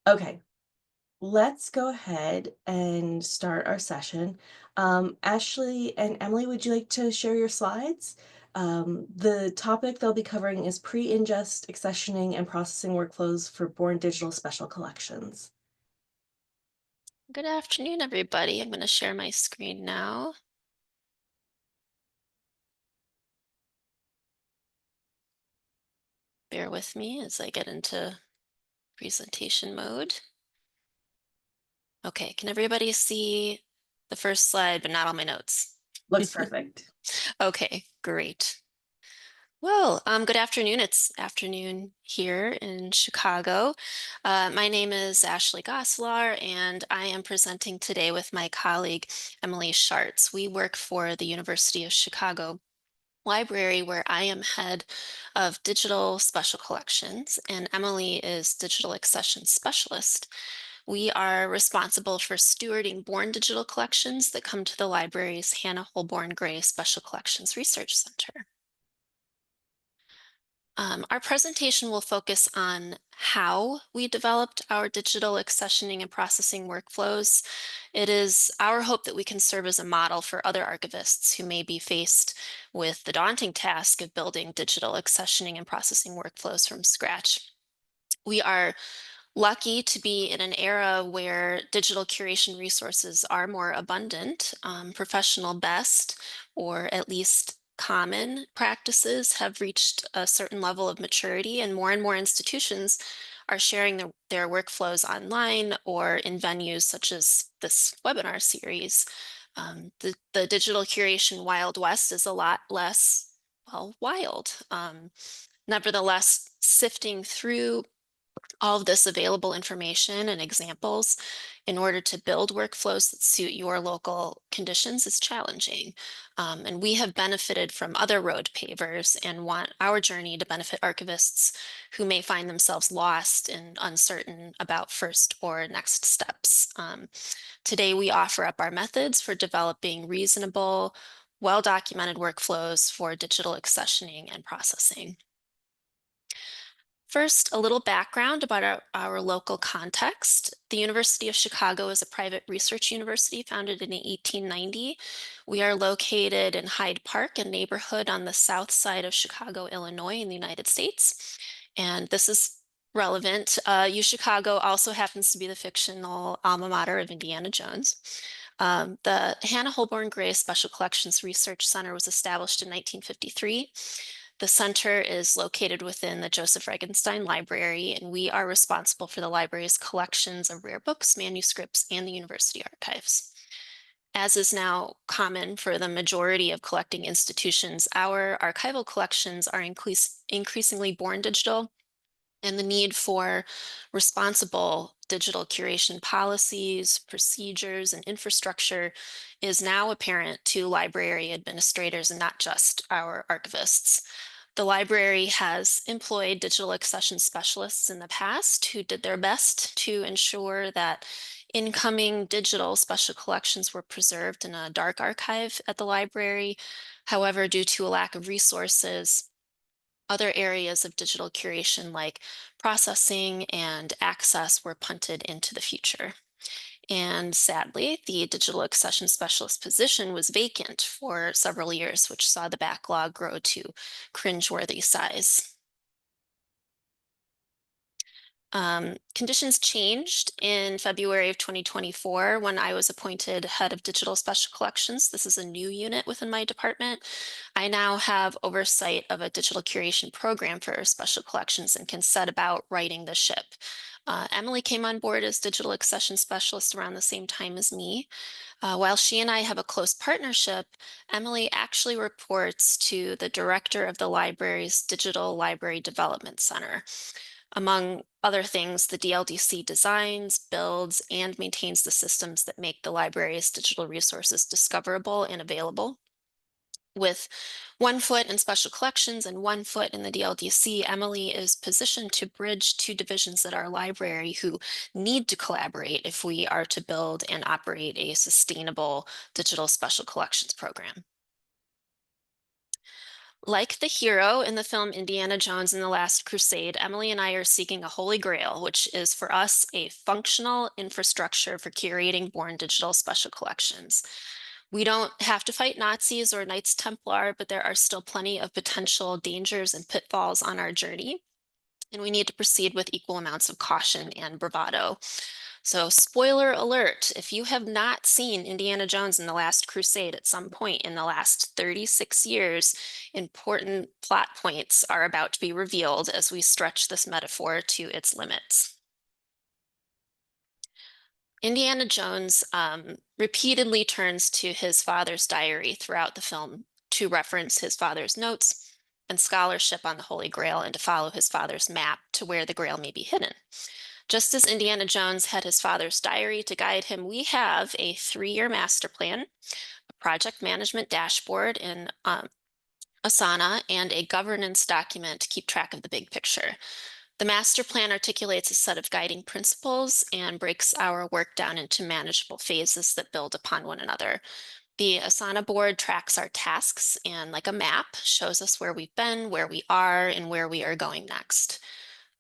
Okay, let's go ahead and start our session. Ashley and Emily, would you like to share your slides? The topic they'll be covering is pre-ingest, accessioning, and processing workflows for born digital special collections. Good afternoon, everybody. I'm going to share my screen now. Bear with me as I get into presentation mode. Okay, can everybody see the first slide, but not all my notes? Looks perfect. Okay, great. Well, good afternoon. It's afternoon here in Chicago. My name is Ashley Goslar, and I am presenting today with my colleague, Emily Schartz. We work for the University of Chicago Library, where I am head of digital special collections, and Emily is digital accession specialist. We are responsible for stewarding born digital collections that come to the library's Hannah Holborn Gray Special Collections Research Center. Our presentation will focus on how we developed our digital accessioning and processing workflows. It is our hope that we can serve as a model for other archivists who may be faced with the daunting task of building digital accessioning and processing workflows from scratch. We are lucky to be in an era where digital curation resources are more abundant. Professional best, or at least common practices, have reached a certain level of maturity, and more institutions are sharing their workflows online or in venues such as this webinar series. The digital curation Wild West is a lot less, well, wild. Nevertheless, sifting through all of this available information and examples in order to build workflows that suit your local conditions is challenging. And we have benefited from other road pavers and want our journey to benefit archivists who may find themselves lost and uncertain about first or next steps. Today, we offer up our methods for developing reasonable, well-documented workflows for digital accessioning and processing. First, a little background about our local context. The University of Chicago is a private research university founded in 1890. We are located in Hyde Park, a neighborhood on the south side of Chicago, Illinois, in the United States. And this is relevant. UChicago also happens to be the fictional alma mater of Indiana Jones. The Hannah Holborn Gray Special Collections Research Center was established in 1953. The center is located within the Joseph Regenstein Library, and we are responsible for the library's collections of rare books, manuscripts, and the university archives. As is now common for the majority of collecting institutions, our archival collections are increasingly born digital, and the need for responsible digital curation policies, procedures, and infrastructure is now apparent to library administrators and not just our archivists. The library has employed digital accession specialists in the past who did their best to ensure that incoming digital special collections were preserved in a dark archive at the library. However, due to a lack of resources, other areas of digital curation like processing and access were punted into the future. And sadly, the digital accession specialist position was vacant for several years, which saw the backlog grow to cringeworthy size. Conditions changed in February of 2024 when I was appointed head of digital special collections. This is a new unit within my department. I now have oversight of a digital curation program for special collections and can set about righting the ship. Emily came on board as digital accession specialist around the same time as me. While she and I have a close partnership, Emily actually reports to the director of the library's Digital Library Development Center. Among other things, the DLDC designs, builds, and maintains the systems that make the library's digital resources discoverable and available. With one foot in special collections and one foot in the DLDC, Emily is positioned to bridge two divisions at our library who need to collaborate if we are to build and operate a sustainable digital special collections program. Like the hero in the film Indiana Jones and the Last Crusade, Emily and I are seeking a holy grail, which is for us a functional infrastructure for curating born digital special collections. We don't have to fight Nazis or Knights Templar, but there are still plenty of potential dangers and pitfalls on our journey, and we need to proceed with equal amounts of caution and bravado. So, spoiler alert, if you have not seen Indiana Jones and the Last Crusade at some point in the last 36 years, important plot points are about to be revealed as we stretch this metaphor to its limits. Indiana Jones repeatedly turns to his father's diary throughout the film to reference his father's notes and scholarship on the Holy Grail and to follow his father's map to where the Grail may be hidden. Just as Indiana Jones had his father's diary to guide him, we have a 3-year master plan, a project management dashboard in Asana, and a governance document to keep track of the big picture. The master plan articulates a set of guiding principles and breaks our work down into manageable phases that build upon one another. The Asana board tracks our tasks and, like a map, shows us where we've been, where we are, and where we are going next.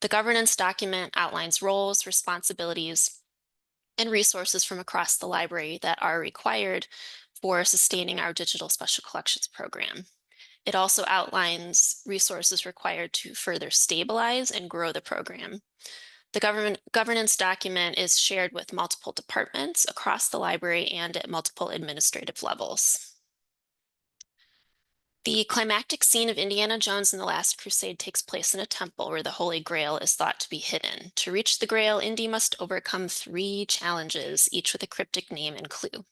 The governance document outlines roles, responsibilities, and resources from across the library that are required for sustaining our digital special collections program. It also outlines resources required to further stabilize and grow the program. The governance document is shared with multiple departments across the library and at multiple administrative levels. The climactic scene of Indiana Jones and the Last Crusade takes place in a temple where the Holy Grail is thought to be hidden. To reach the Grail, Indy must overcome 3 challenges, each with a cryptic name and clue.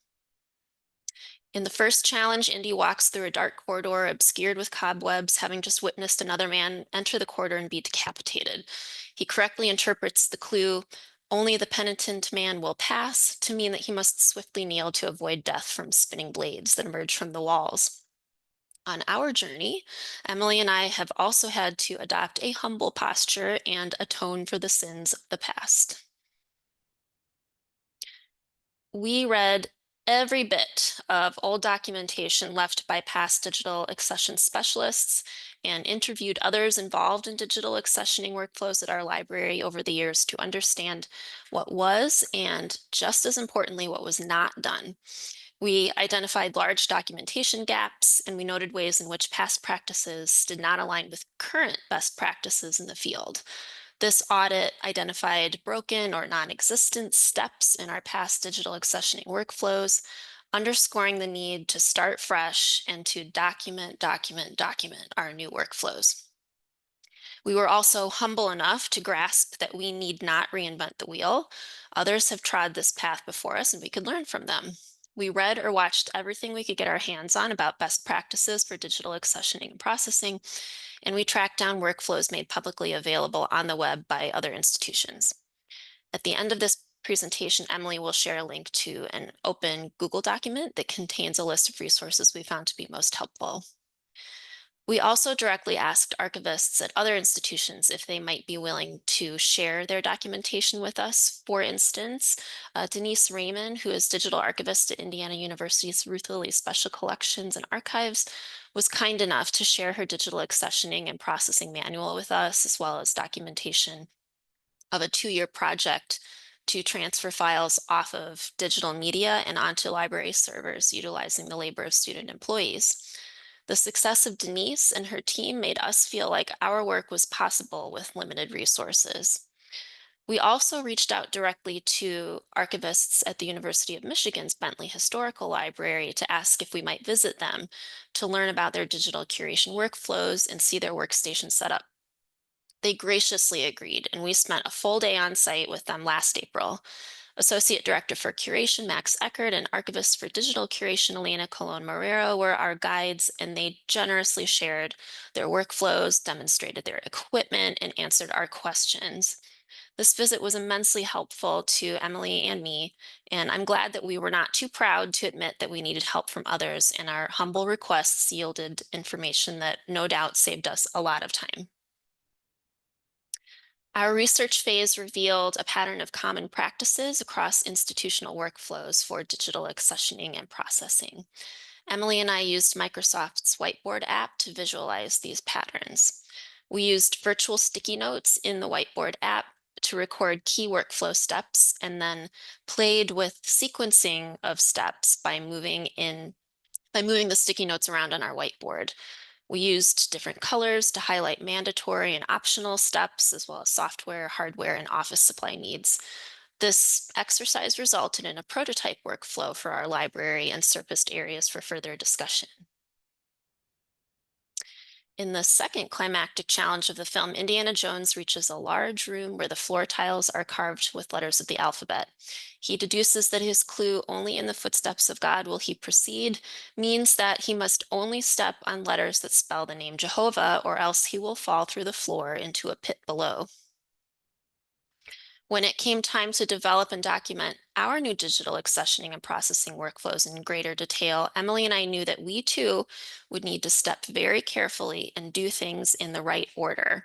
In the first challenge, Indy walks through a dark corridor obscured with cobwebs, having just witnessed another man enter the corridor and be decapitated. He correctly interprets the clue, "Only the penitent man will pass," to mean that he must swiftly kneel to avoid death from spinning blades that emerge from the walls. On our journey, Emily and I have also had to adopt a humble posture and atone for the sins of the past. We read every bit of old documentation left by past digital accession specialists and interviewed others involved in digital accessioning workflows at our library over the years to understand what was and, just as importantly, what was not done. We identified large documentation gaps, and we noted ways in which past practices did not align with current best practices in the field. This audit identified broken or non-existent steps in our past digital accessioning workflows, underscoring the need to start fresh and to document our new workflows. We were also humble enough to grasp that we need not reinvent the wheel. Others have trod this path before us, and we could learn from them. We read or watched everything we could get our hands on about best practices for digital accessioning and processing, and we tracked down workflows made publicly available on the web by other institutions. At the end of this presentation, Emily will share a link to an open Google document that contains a list of resources we found to be most helpful. We also directly asked archivists at other institutions if they might be willing to share their documentation with us. For instance, Denise Raymond, who is digital archivist at Indiana University's Ruth Lilly Special Collections and Archives, was kind enough to share her digital accessioning and processing manual with us, as well as documentation of a 2-year project to transfer files off of digital media and onto library servers utilizing the labor of student employees. The success of Denise and her team made us feel like our work was possible with limited resources. We also reached out directly to archivists at the University of Michigan's Bentley Historical Library to ask if we might visit them to learn about their digital curation workflows and see their workstation setup. They graciously agreed, and we spent a full day on site with them last April. Associate Director for Curation, Max Eckert, and Archivist for Digital Curation, Elena Colon Marrero, were our guides, and they generously shared their workflows, demonstrated their equipment, and answered our questions. This visit was immensely helpful to Emily and me, and I'm glad that we were not too proud to admit that we needed help from others, and our humble requests yielded information that no doubt saved us a lot of time. Our research phase revealed a pattern of common practices across institutional workflows for digital accessioning and processing. Emily and I used Microsoft's Whiteboard app to visualize these patterns. We used virtual sticky notes in the Whiteboard app to record key workflow steps and then played with sequencing of steps by moving the sticky notes around on our whiteboard. We used different colors to highlight mandatory and optional steps, as well as software, hardware, and office supply needs. This exercise resulted in a prototype workflow for our library and surfaced areas for further discussion. In the second climactic challenge of the film, Indiana Jones reaches a large room where the floor tiles are carved with letters of the alphabet. He deduces that his clue, "only in the footsteps of God will he proceed," means that he must only step on letters that spell the name Jehovah, or else he will fall through the floor into a pit below. When it came time to develop and document our new digital accessioning and processing workflows in greater detail, Emily and I knew that we too would need to step very carefully and do things in the right order.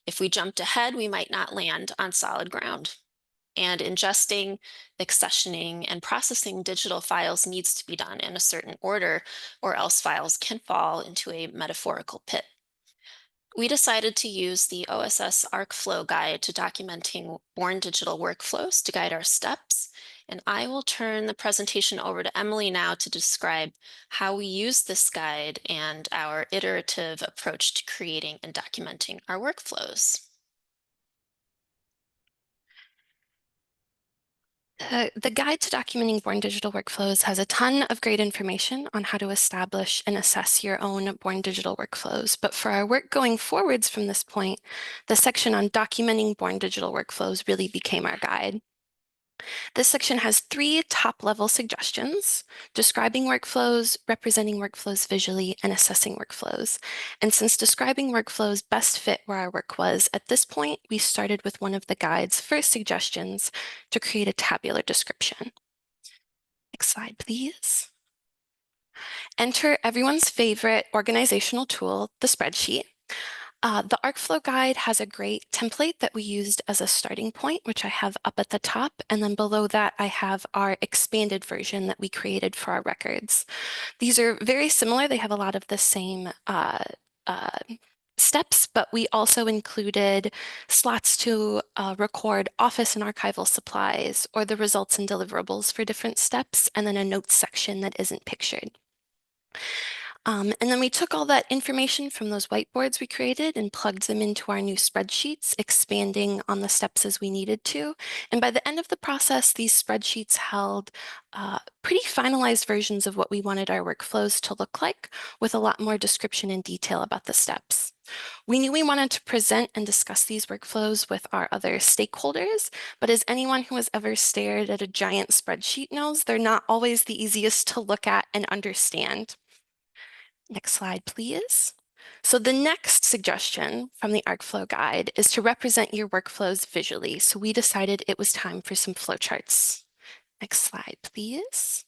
If we jumped ahead, we might not land on solid ground. And ingesting, accessioning, and processing digital files needs to be done in a certain order, or else files can fall into a metaphorical pit. We decided to use the OSS ArcFlow guide to documenting Born Digital workflows to guide our steps. And I will turn the presentation over to Emily now to describe how we use this guide and our iterative approach to creating and documenting our workflows. The guide to documenting Born Digital workflows has a ton of great information on how to establish and assess your own Born Digital workflows. But for our work going forwards from this point, the section on documenting Born Digital workflows really became our guide. This section has 3 top-level suggestions: describing workflows, representing workflows visually, and assessing workflows. And since describing workflows best fit where our work was, at this point, we started with one of the guide's first suggestions to create a tabular description. Next slide, please. Enter everyone's favorite organizational tool, the spreadsheet. The ArcFlow guide has a great template that we used as a starting point, which I have up at the top. And then below that, I have our expanded version that we created for our records. These are very similar. They have a lot of the same uh, steps, but we also included slots to record office and archival supplies or the results and deliverables for different steps, and then a notes section that isn't pictured. And then we took all that information from those whiteboards we created and plugged them into our new spreadsheets, expanding on the steps as we needed to. And by the end of the process, these spreadsheets held pretty finalized versions of what we wanted our workflows to look like, with a lot more description and detail about the steps. We knew we wanted to present and discuss these workflows with our other stakeholders, but as anyone who has ever stared at a giant spreadsheet knows, they're not always the easiest to look at and understand. Next slide, please. So the next suggestion from the ArcFlow guide is to represent your workflows visually. So we decided it was time for some flowcharts. Next slide, please.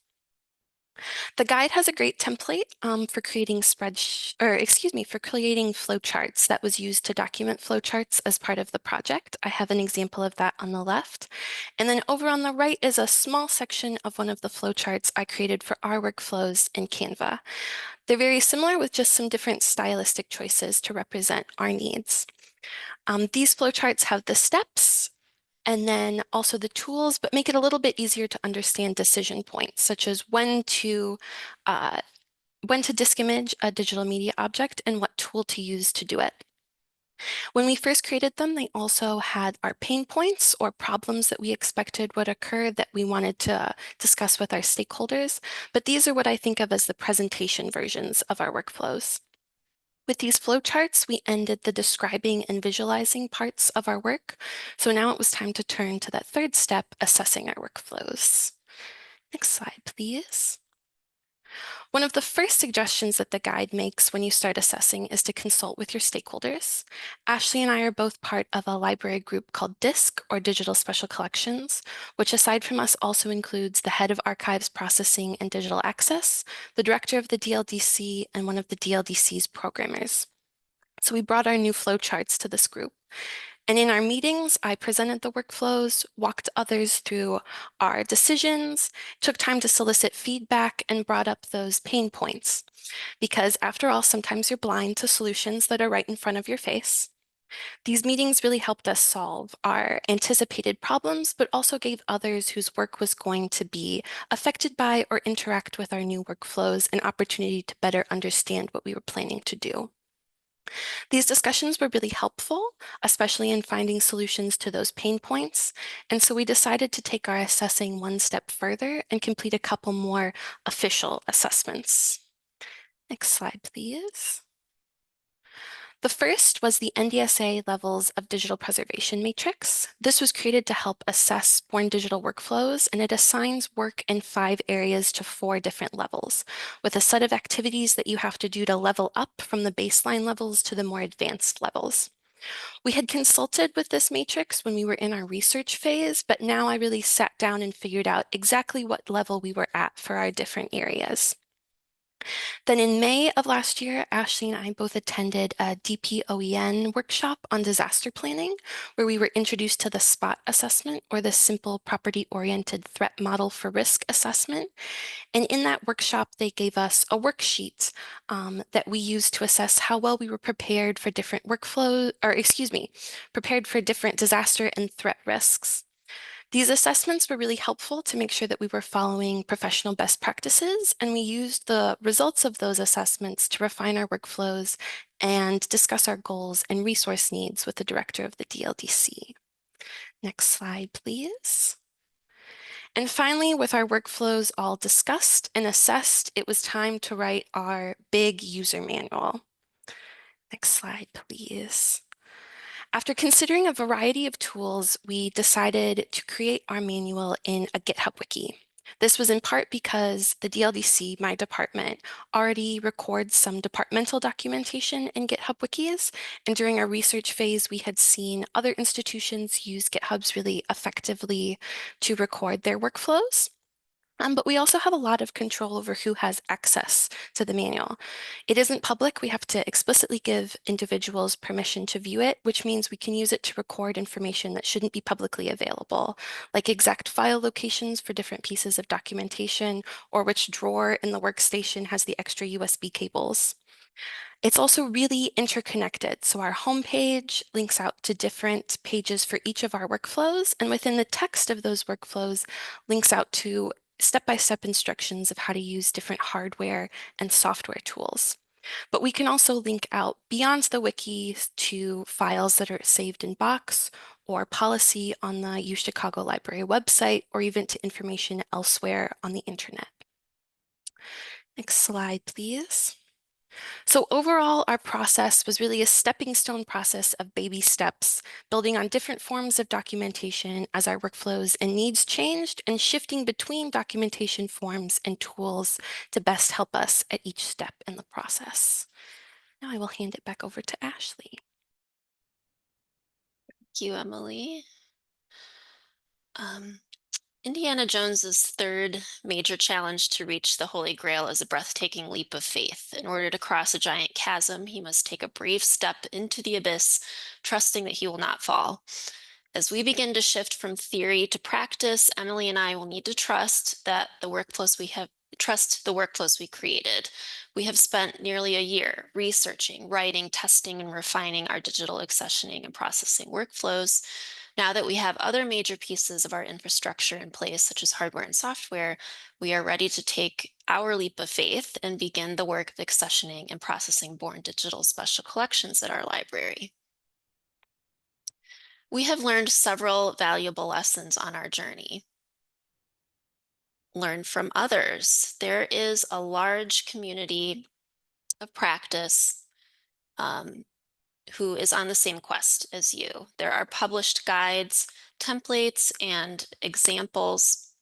The guide has a great template for creating for creating flowcharts that was used to document flowcharts as part of the project. I have an example of that on the left. And then over on the right is a small section of one of the flowcharts I created for our workflows in Canva. They're very similar with just some different stylistic choices to represent our needs. These flowcharts have the steps and then also the tools, but make it a little bit easier to understand decision points, such as when to disk image a digital media object and what tool to use to do it. When we first created them, they also had our pain points or problems that we expected would occur that we wanted to discuss with our stakeholders, but these are what I think of as the presentation versions of our workflows. With these flowcharts, we ended the describing and visualizing parts of our work. So now it was time to turn to that third step, assessing our workflows. Next slide, please. One of the first suggestions that the guide makes when you start assessing is to consult with your stakeholders. Ashley and I are both part of a library group called DISC, or Digital Special Collections, which aside from us also includes the head of archives processing and digital access, the director of the DLDC, and one of the DLDC's programmers. So we brought our new flowcharts to this group. And in our meetings, I presented the workflows, walked others through our decisions, took time to solicit feedback, and brought up those pain points. Because after all, sometimes you're blind to solutions that are right in front of your face. These meetings really helped us solve our anticipated problems, but also gave others whose work was going to be affected by or interact with our new workflows an opportunity to better understand what we were planning to do. These discussions were really helpful, especially in finding solutions to those pain points. And so we decided to take our assessing one step further and complete a couple more official assessments. Next slide, please. The first was the NDSA Levels of Digital Preservation Matrix. This was created to help assess born digital workflows, and it assigns work in 5 areas to 4 different levels, with a set of activities that you have to do to level up from the baseline levels to the more advanced levels. We had consulted with this matrix when we were in our research phase, but now I really sat down and figured out exactly what level we were at for our different areas. Then in May of last year, Ashley and I both attended a DPOEN workshop on disaster planning, where we were introduced to the SPOT assessment, or the Simple Property-Oriented Threat Model for Risk Assessment. And in that workshop, they gave us a worksheet that we used to assess how well we were prepared for different prepared for different disaster and threat risks. These assessments were really helpful to make sure that we were following professional best practices, and we used the results of those assessments to refine our workflows and discuss our goals and resource needs with the director of the DLDC. Next slide, please. And finally, with our workflows all discussed and assessed, it was time to write our big user manual. Next slide, please. After considering a variety of tools, we decided to create our manual in a GitHub wiki. This was in part because the DLDC, my department, already records some departmental documentation in GitHub wikis, and during our research phase, we had seen other institutions use GitHubs really effectively to record their workflows. But we also have a lot of control over who has access to the manual. It isn't public. We have to explicitly give individuals permission to view it, which means we can use it to record information that shouldn't be publicly available, like exact file locations for different pieces of documentation, or which drawer in the workstation has the extra USB cables. It's also really interconnected. So our homepage links out to different pages for each of our workflows, and within the text of those workflows links out to step-by-step instructions of how to use different hardware and software tools. But we can also link out beyond the wiki to files that are saved in Box or policy on the UChicago Library website, or even to information elsewhere on the internet. Next slide, please. So overall, our process was really a stepping stone process of baby steps, building on different forms of documentation as our workflows and needs changed, and shifting between documentation forms and tools to best help us at each step in the process. Now I will hand it back over to Ashley. Thank you, Emily. Indiana Jones's third major challenge to reach the Holy Grail is a breathtaking leap of faith. In order to cross a giant chasm, he must take a brave step into the abyss, trusting that he will not fall. As we begin to shift from theory to practice, Emily and I will need to trust that the workflows we created. We have spent nearly a year researching, writing, testing, and refining our digital accessioning and processing workflows. Now that we have other major pieces of our infrastructure in place, such as hardware and software, we are ready to take our leap of faith and begin the work of accessioning and processing born digital special collections at our library. We have learned several valuable lessons on our journey. Learn from others. There is a large community of practice who is on the same quest as you. There are published guides, templates, and examples,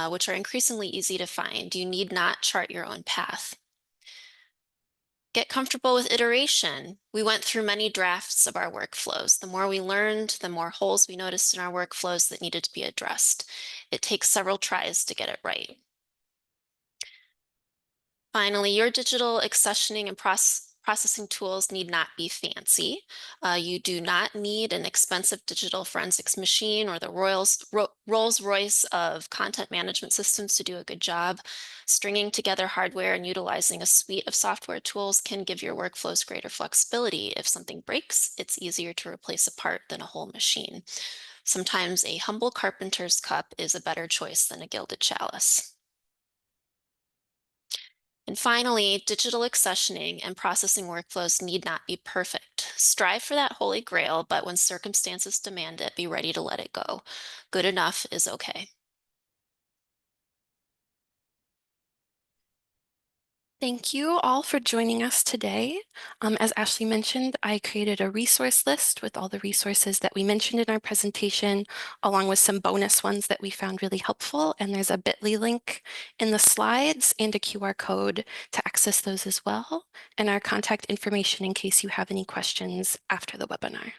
which are increasingly easy to find. You need not chart your own path. Get comfortable with iteration. We went through many drafts of our workflows. The more we learned, the more holes we noticed in our workflows that needed to be addressed. It takes several tries to get it right. Finally, your digital accessioning and Processing tools need not be fancy. You do not need an expensive digital forensics machine or the Rolls-Royce of content management systems to do a good job. Stringing together hardware and utilizing a suite of software tools can give your workflows greater flexibility. If something breaks, it's easier to replace a part than a whole machine. Sometimes a humble carpenter's cup is a better choice than a gilded chalice. And finally, digital accessioning and processing workflows need not be perfect. Strive for that holy grail, but when circumstances demand it, be ready to let it go. Good enough is okay. Thank you all for joining us today. As Ashley mentioned, I created a resource list with all the resources that we mentioned in our presentation, along with some bonus ones that we found really helpful. And there's a bit.ly link in the slides and a QR code to access those as well, and our contact information in case you have any questions after the webinar.